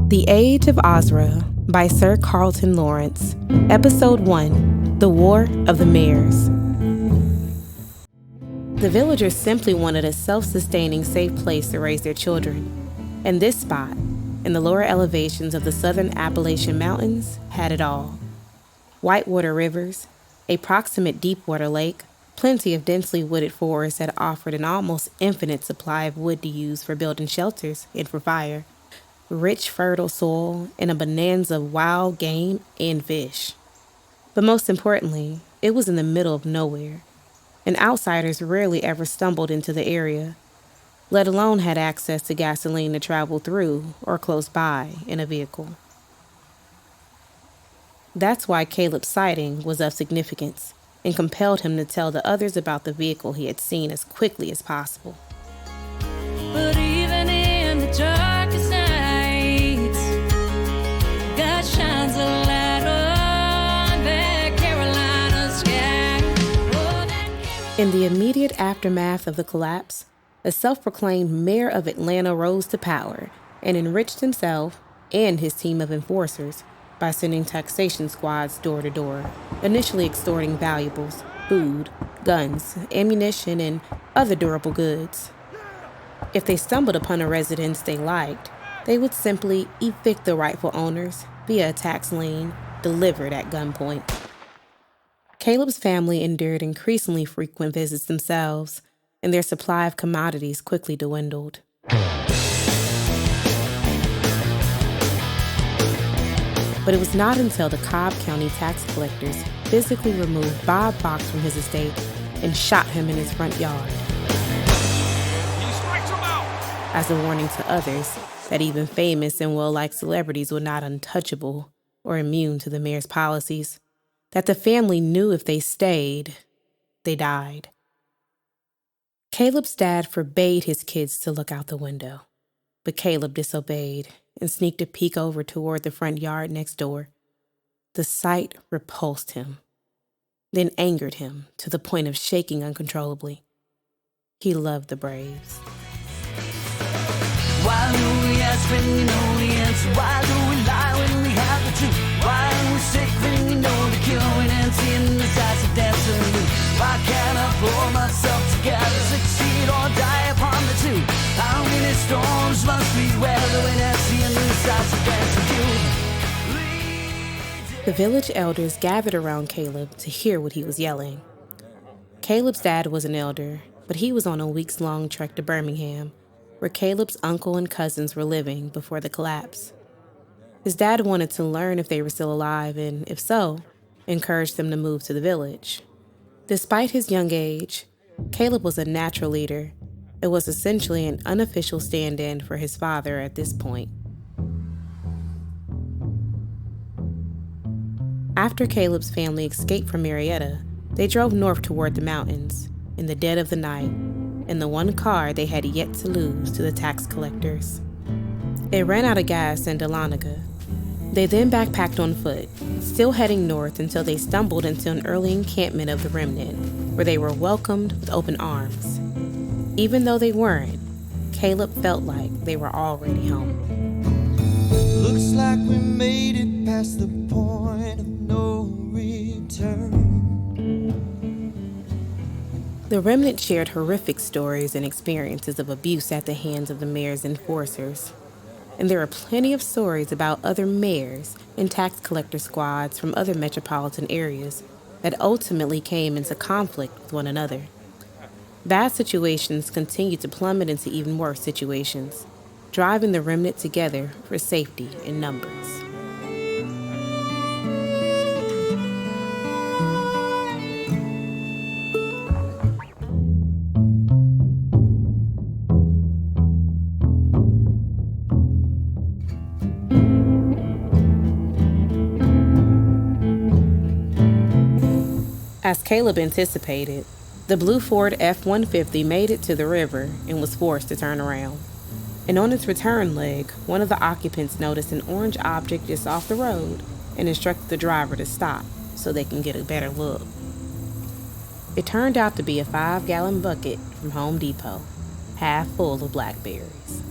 The Age of Ausra by Sir Carlton Lawrence. Episode 1. The War of the Mares. The villagers simply wanted a self-sustaining, safe place to raise their children. And this spot, in the lower elevations of the southern Appalachian Mountains, had it all. Whitewater rivers, a proximate deep-water lake, plenty of densely wooded forests that offered an almost infinite supply of wood to use for building shelters and for fire. Rich, fertile soil, and a bonanza of wild game and fish. But most importantly, it was in the middle of nowhere, and outsiders rarely ever stumbled into the area, let alone had access to gasoline to travel through or close by in a vehicle. That's why Caleb's sighting was of significance and compelled him to tell the others about the vehicle he had seen as quickly as possible. But even in the darkest nights, God shines a light on that Carolina sky. In the immediate aftermath of the collapse, a self-proclaimed mayor of Atlanta rose to power and enriched himself and his team of enforcers by sending taxation squads door to door, initially extorting valuables, food, guns, ammunition, and other durable goods. If they stumbled upon a residence they liked, they would simply evict the rightful owners via a tax lien delivered at gunpoint. Caleb's family endured increasingly frequent visits themselves, and their supply of commodities quickly dwindled. But it was not until the Cobb County tax collectors physically removed Bob Fox from his estate and shot him in his front yard, as a warning to others that even famous and well-liked celebrities were not untouchable or immune to the mayor's policies, that the family knew if they stayed, they died. Caleb's dad forbade his kids to look out the window, but Caleb disobeyed and sneaked a peek over toward the front yard next door. The sight repulsed him, then angered him to the point of shaking uncontrollably. He loved the Braves. Why do we ask when you know the answer? Why do we lie when we have the truth? Why are we sick when we know the cure? When empty and the size of dancing loose. Why can't I pull myself together, succeed or die upon the two? How many storms must we weather when empty and the size of dancing? The village elders gathered around Caleb to hear what he was yelling. Caleb's dad was an elder, but he was on a weeks-long trek to Birmingham, where Caleb's uncle and cousins were living before the collapse. His dad wanted to learn if they were still alive and, if so, encouraged them to move to the village. Despite his young age, Caleb was a natural leader and was essentially an unofficial stand-in for his father at this point. After Caleb's family escaped from Marietta, they drove north toward the mountains in the dead of the night, in the one car they had yet to lose to the tax collectors. It ran out of gas in Dahlonega. They then backpacked on foot, still heading north until they stumbled into an early encampment of the remnant, where they were welcomed with open arms. Even though they weren't, Caleb felt like they were already home. Looks like we made it past the point of no return. The remnant shared horrific stories and experiences of abuse at the hands of the mayor's enforcers. And there are plenty of stories about other mayors and tax collector squads from other metropolitan areas that ultimately came into conflict with one another. Bad situations continued to plummet into even worse situations, driving the remnant together for safety in numbers. As Caleb anticipated, the blue Ford F-150 made it to the river and was forced to turn around. And on its return leg, one of the occupants noticed an orange object just off the road and instructed the driver to stop so they can get a better look. It turned out to be a 5-gallon bucket from Home Depot, half full of blackberries.